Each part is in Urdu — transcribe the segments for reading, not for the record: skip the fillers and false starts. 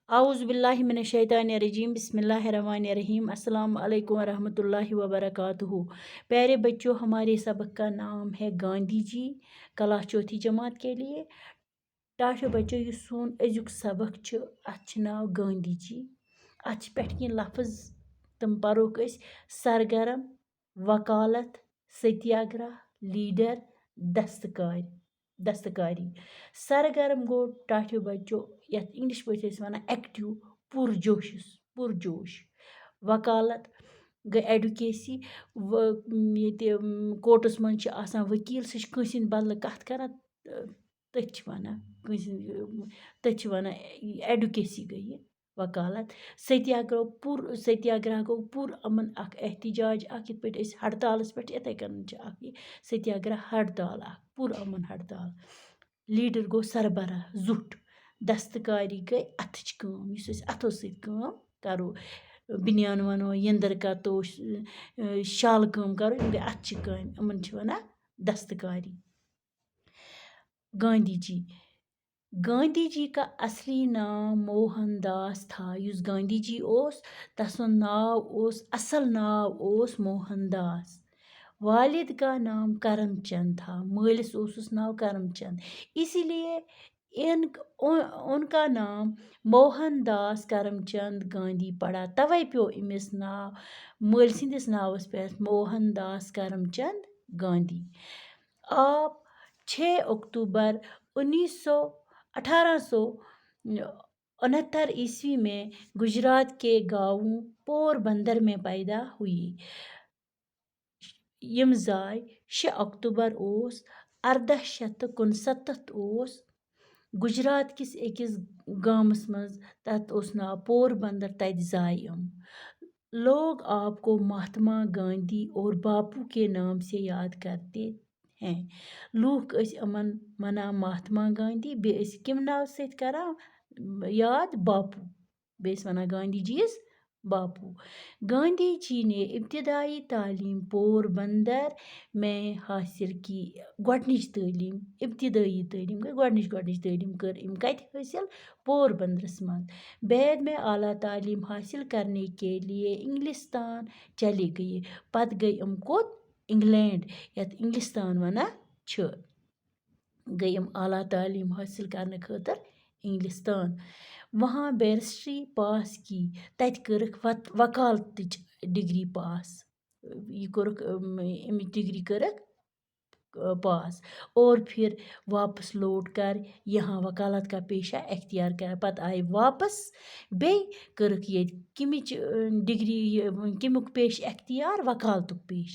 اعوذ باللہ من الشیطان الرجیم بسم اللہ الرحمن الرحیم السلام علیکم ورحمۃ اللہ وبرکاتہ۔ پیارے بچوں، ہمارے سبق کا نام ہے گاندھی جی، کلاس چوتھی جماعت کے لیے۔ ٹاٹھو بچوں، یہ سون أزیُک سبق چھُ، اَتھ چھُ ناو گاندھی جی۔ اَتھ چھِ پٮ۪ٹھ کِنۍ لفظ تِم پروکھ أسۍ: سرگرم، وکالت، ستیاگرہ، لیڈر، دستکاری۔ سرگرم گوٚو ٹاٹھو بچو یتھ انگلش پٲٹھۍ أسۍ وَنان ایکٹِو، پُرجوش۔ وکالت گٔے ایڈوکیسی، ییٚتہِ کورٹس منٛز چھِ آسان ؤکیٖل، سُہ چھُ کٲنٛسہِ ہِنٛدِ بدلہٕ کتھ کران، تٔتھۍ چھِ وَنان ایڈوکیسی گٔے یہِ وکالت۔ ستیاگرہ گوٚو پُر امن اکھ احتجاج اکھ، یِتھ پٲٹھۍ أسۍ ہڑتالس پٮ۪ٹھ یِتھَے کٔنۍ چھِ اکھ یہِ ستیاگرہ ہڑتال اکھ، پُر امن ہڑتال۔ لیڈر گوٚو سربراہ، زُٹھ۔ دستکاری گٔے اَتھٕچ کٲم، یُس أسۍ اَتھو سۭتۍ کٲم کرو، بنیان وَنو، یٔنٛدٕر کتو، شالہٕ کٲم کرو، یِم گٔے اَتھچہِ کامہِ، یِمن چھِ وَنان دستکاری۔ گاندھی جی کا اصلی نام موہن داس تھا۔ یُس گاندھی جی اوس، تسُنٛد ناو اوس، اصل ناو اوس موہن داس۔ والد کا نام کرم چند تھا، مٲلِس اوسُس ناو کرم چند، اسی لیے ان کا نام موہن داس کرم چند گاندھی پڑا۔ توے پیو أمِس ناو مٲلۍ سٕنٛدِس ناوس پٮ۪ٹھ موہن داس کرم چند گاندھی۔ آپ 6 اکتوبر 1869 عیسوی میں گجرات کے گاؤں پور بندر میں پیدا ہوئی۔ یم زاے 6 اکتوبر اوس 1869 اوس گجرات کِس أکِس گامس منٛز، تتھ اوس ناو پور بندر، تتہِ زاے یِم۔ لوگ آپ کو مہاتما گاندھی اور باپو کے نام سے یاد کرتے ہیں۔ لوٗکھ ٲسۍ یِمن وَنان مہاتما گاندھی، بیٚیہِ ٲسۍ کَمہِ ناوٕ سۭتۍ کران یاد؟ باپو، بیٚیہِ ٲسۍ وَنان گاندھی جیِس باپو۔ گاندھی جی نے ابتدائی تعلیم پور بندر میں حاصل کی۔ گۄڈنِچ تعلیٖم، ابتدائی تعلیٖم گٔے گۄڈنِچ تعلیٖم کٔر أمۍ کَتہِ حٲصِل؟ پور بندرس منٛز۔ بعد میں اعلیٰ تعلیم حاصل کرنے کے لیے انگلستان چلے گئے۔ پتہٕ گٔے یِم کوٚت؟ انگلینڈ، یتھ انگلستان وَنان چھِ، گٔے یِم اعلیٰ تعلیٖم حٲصِل کرنہٕ خٲطرٕ انگلستان۔ وہاں بیرسٹری پاس کی، تتہِ کٔرٕکھ وکالتٕچ ڈگری پاس، یہِ کوٚرُکھ اَمِچ ڈگری کٔرٕکھ پاس، اور پھر واپس لوٹ کر یہاں وکالت کا پیشہ اختیار کیا۔ پتہٕ آیہِ واپس، بیٚیہِ کٔرٕکھ ییٚتہِ کَمِچ ڈگری، کَمیُک پیش اختیار؟ وکالتُک پیش۔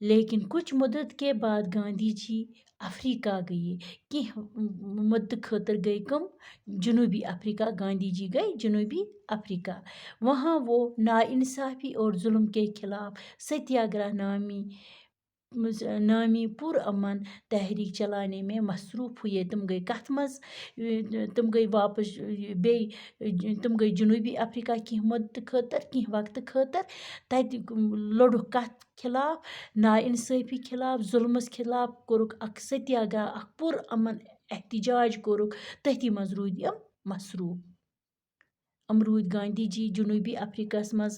لیکن کچھ مدت کے بعد گاندھی جی افریقہ گئے۔ کینٛہہ مدتہٕ خٲطرٕ گٔے کٕم؟ جنوبی افریقہ۔ گاندھی جی گئے جنوبی افریقہ۔ وہاں وہ ناانصافی اور ظلم کے خلاف ستیاگرہ نامی پرامن تحریک چلانے میں مصروف ہوئے۔ تم گئی کتھ منٛز؟ تم گئی واپس، تم گئی جنوبی افریقہ کینٛہہ مدتہٕ خٲطرٕ، کینٛہہ وقتہٕ خٲطرٕ۔ تتہِ لوٚڑُکھ کتھ خلاف؟ ناانصٲفی خلاف، ظلمس خلاف کوٚرُکھ اکھ ستیاگرہ، اکھ پرامن احتجاج کوٚرُکھ، تٔتھی منٛز روٗدۍ یِم مصروٗف۔ روٗدۍ گاندھی جی جنوبی افریقہس منٛز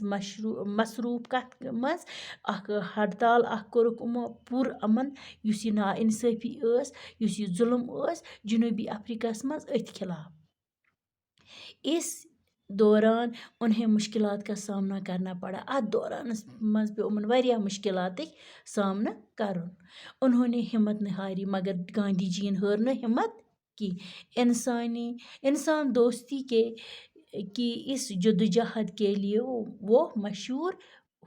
مصروٗف کتھ منٛز؟ اکھ ہڑتال اکھ کوٚرُکھ یِمو پرامن، یُس یہِ ناانصٲفی ٲس، یُس یہِ ظلم ٲس جنوبی افریقہس منٛز، أتھۍ خلاف۔ اس دوران انہیں مشکلات کا سامنا کرنا پڑا۔ اتھ دورانس منٛز پیوٚو یِمن واریاہ مشکلاتٕکۍ سامنہٕ کرُن۔ انہوں نے ہمت نہ ہاری، مگر گاندھی جی ین ہٲر نہٕ ہمت کینٛہہ۔ انسان دوستی کی اس جدوجہد کے لیے وہ مشہور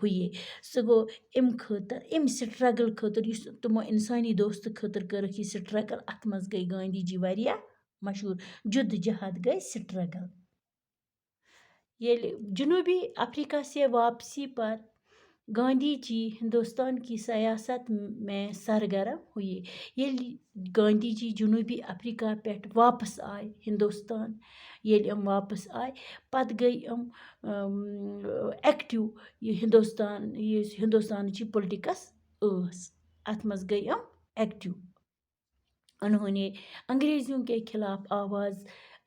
ہوئے۔ سُہ گوٚو امہِ خٲطرٕ، امہِ سٹرگل خٲطرٕ، یُس تِمو انسٲنی دوستہٕ خٲطرٕ کٔرٕکھ یہِ سٹرگل، اتھ منٛز گٔے گاندھی جی واریاہ مشہوٗر۔ جدوجہد گٔے سٹرگل۔ ییٚلہِ جنوبی افریقہ سے واپسی پر گاندھی جی ہندوستان کی سیاست میں سرگرم ہوئے۔ ییٚلہِ گاندھی جی جنوبی افریقہ پٮ۪ٹھ واپس آے ہندوستان، ییٚلہِ یِم واپس آے، پتہٕ گٔے یِم ایکٹِو، یہِ ہندوستانٕچ یہِ پُلٹِکس ٲس، اتھ منٛز گٔے یِم ایکٹِو۔ انہوں نے انگریزوں کے خلاف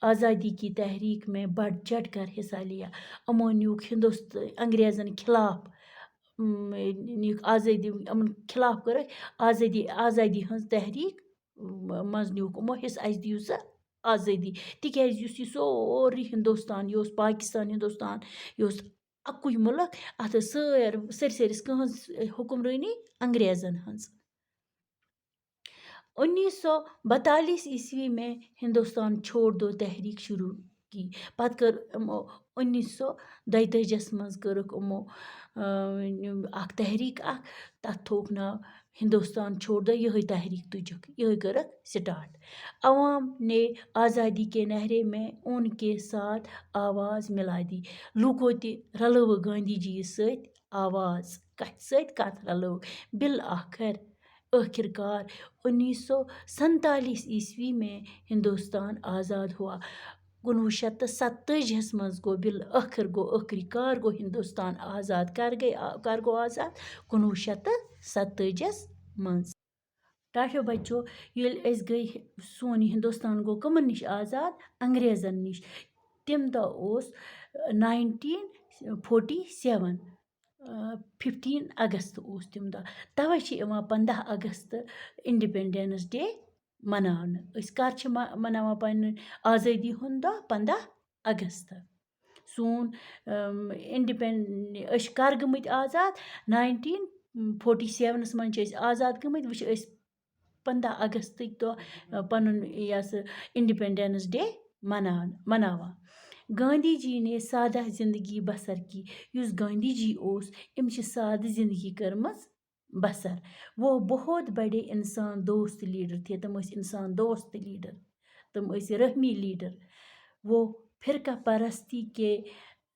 آزادی کی تحریک میں بڑھ چڑھ کر حصہ لیا. یِمو نیوٗکھ انگریزن خلاف نیوٗکھ آزٲدی یِمن خلاف کٔرٕکھ آزادی ہٕنٛز تحریک منٛز نیوٗکھ یِمو حصہٕ اَسہِ دِیِو سا آزٲدی. تِکیٛازِ یُس یہِ سورُے ہندوستان یہِ اوس پاکستان ہندوستان یہِ اوس اَکُے مُلک. اَتھ ٲس سٲرسٕے کٕہٕنٛز حُکمرٲنی انگریزن ہٕنٛز. 1942 میں ہندوستان چھوڑ دو تحریک شروع کی. پتہٕ کٔر یِمو 1942 منٛز کٔرٕکھ یِمو اکھ تحریک اکھ تَتھ تھوٚوُکھ ناو ہندوستان چھوڑ دو. یِہے تحریک تُجکھ یِہے کٔرٕکھ سٹارٹ. عوام نے آزادی کے نعرے میں ان کے ساتھ آواز ملا دی. لوٗکو تہِ رلٲوٕکھ گاندھی جی یس سۭتۍ آواز. کتھِ سۭتۍ کتھ رلٲوٕکھ. آخر کار 1947 میں ہندوستان آزاد ہوا. 1947 منٛز گوٚو ٲخری کار گوٚو ہندوستان آزاد. کر گوٚو آزاد 1947 منٛز. ٹاٹھیو بچو ییٚلہِ أسۍ گٔے سون یہِ ہندوستان گوٚو کٕمن نِش آزاد؟ انگریزن نِش. تمہِ دۄہ اوس 1947 15 اگست اوس تمہِ دۄہ. تَوَے چھِ یِوان 15 اگست اِنڈِپٮ۪نڈٮ۪نٕس ڈے مناونہٕ. أسۍ کر چھِ مناوان پنٕنۍ آزٲدی ہُنٛد دۄہ؟ 15 اگست. سون أسۍ چھِ کر گٔمٕتۍ آزاد 1947 منٛز چھِ أسۍ آزاد گٔمٕتۍ. وۄنۍ چھِ أسۍ 15 اگستٕکۍ دۄہ پنُن یہِ ہسا اِنڈِپٮ۪نڈٮ۪نٕس ڈے مناوان. گاندھی جی نے سادہ زندگی بسر کی. یُس گاندھی جی اوس أمۍ چھِ سادٕ زندگی کٔرمٕژ بسر. وہ بہت بڑے انسان دوست لیڈر تھے. تم ٲسۍ انسان دوست لیڈر. تم ٲسۍ رحمی لیڈر. وہ فرقہ پرستی کے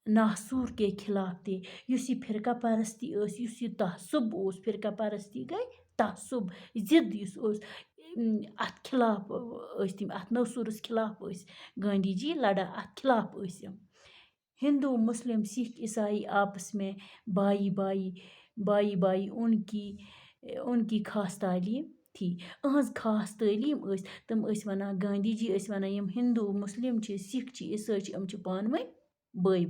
ناصور کے خلاف تھے. یُس یہِ فرقہ پرستی ٲس یُس یہِ تعصب اوس فرقہ پرستی گٔے تعصب ضد یُس اوس اَتھ خلاف ٲسۍ تِم اَتھ ناصوٗرَس خلاف ٲسۍ گاندھی جی لڑان. اَتھ خلاف ٲسۍ یِم. ہندو مسلم سکھ عیسائی آپس میں بائی ان کی خاص تعلیم تھی. اہنٛز خاص تعلیٖم ٲس. تِم ٲسۍ وَنان گاندھی جی ٲسۍ وَنان یِم ہندو مسلم چھِ سکھ چھِ عیسائی چھِ یِم چھِ پانہٕ ؤنۍ بٲے.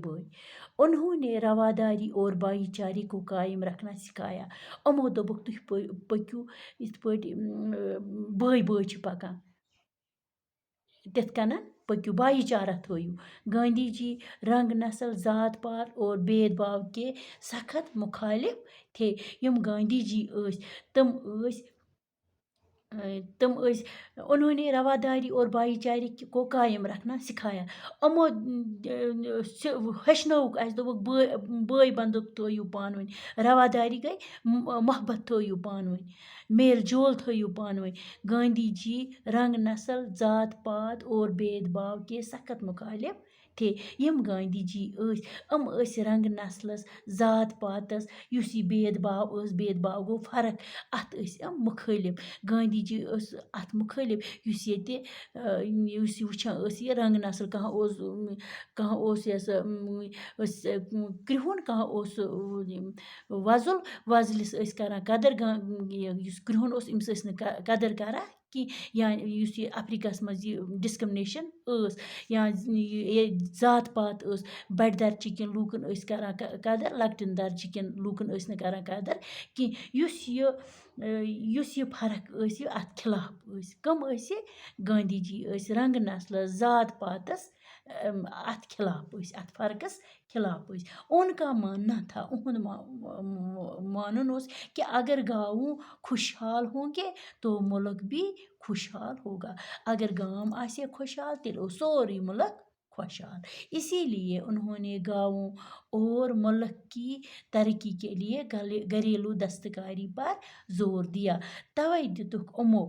انہوں نے رواداری اور بھائی چارے کو قائم رکھنا سکھایا. یِمو دوٚپُکھ تُہۍ پٔکِو یِتھ پٲٹھۍ بٲے چھِ پکان تِتھ کٔنن پٔکِو بھائی چارہ تھٲیِو. گاندھی جی رنگ نسل ذات پات اور بید بھاو کے سخت مخالف تھے. یِم گاندھی جی ٲسۍ تِم ٲسۍ انہوں نے رواداری اور بھائی چارے کو قائم رکھنا سکھایا. یِمو ہیٚچھنٲوُکھ اَسہِ دوٚپُکھ بٲے بنٛدُک تھٲیِو پانہٕ ؤنۍ. رواداری گٔے محبت تھٲیِو پانہٕ ؤنۍ. میل جول تھٲیِو پانہٕ ؤنۍ. گاندھی جی رنگ نسل ذات پات اور بید بھاو کے سخت مخالف تھے. یِم گاندھی جی ٲسۍ ٲسۍ رنگ نسلس ذات پاتس یُس یہِ بید بھاو بید بھاو گوٚو فرق اَتھ ٲسۍ یِم مُخٲلِف. گاندھی جی ٲس اَتھ مُخٲلِف یُس ییٚتہِ یُس یہِ وٕچھان ٲسۍ یہِ رنگ نسل کانٛہہ اوس یہِ ہسا کرٛہُن کانٛہہ اوس وۄزلِس ٲسۍ کران قدر. یُس کرٛہُن اوس أمِس ٲسۍ نہٕ قدر کران کینٛہہ. یا یُس یہِ افریٖقاہس منٛز یہِ ڈِسکرٛمنیشن ٲس یا ذات پات ٲس بڑِ درجہِ کٮ۪ن لوٗکن ٲسۍ کران قدر لۄکٹٮ۪ن درجہِ کٮ۪ن لوٗکن ٲسۍ نہٕ کران قدر کینٛہہ. یُس یہِ فرق ٲسۍ یہِ اَتھ خلاف ٲسۍ. کٕم ٲسۍ یہِ؟ گاندھی جی ٲسۍ رنگ نسلس ذات پاتس اَتھ خلاف ٲسۍ اَتھ فرقس خلاف ٲسۍ. ان کا ماننا تھا اُہُنٛد مانُن اوس کہ اگر گاؤں خوشحال ہوں گے تو ملک بھی خوشحال ہوگا. اگر گام آسہِ خوشحال تیٚلہِ اوس سورُے ملک خوشحال. اسی لیے انہوں نے گاؤں اور ملک کی ترقی کے لیے گھریلو دستکاری پر زور دیا. توے دِتُکھ یِمو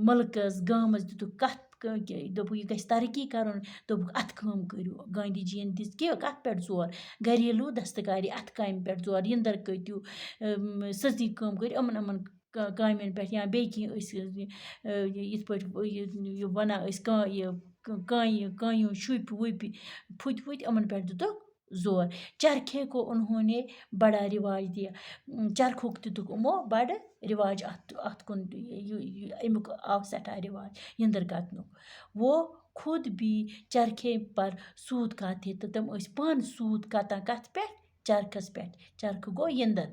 ملکس گامس دِتُکھ کتھ دوٚپُکھ یہِ گژھِ ترقی کرُن. دوٚپُکھ اَتھٕ کٲم کٔرِو. گاندھی جِین دِژ کتھ پٮ۪ٹھ زور؟ گھریلو دستکاری اَتھٕ کامہِ پٮ۪ٹھ زور. یِنٛدر کٔتِو سٕژنہِ کٲم کٔرِو یِمن کامٮ۪ن پٮ۪ٹھ یا بیٚیہِ کینٛہہ ٲسۍ یِتھ پٲٹھۍ وَنان ٲسۍ کانٛیہِ شُپۍ وُپۍ پھٕتۍ یِمن پٮ۪ٹھ دِتُکھ زور. چرخے کو انہوں نے بڑا رواج دیا. چرخُک دِتُکھ یِمو بڑٕ رواج اَتھ کُن امیُک آو سٮ۪ٹھاہ رواج یِنٛدٕر کتنُک. وہ خود بھی چرخے پر سوت کاتے تو تم پان سوت کتان کت پہ چرخس پہ چرخ گو یندن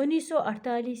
1948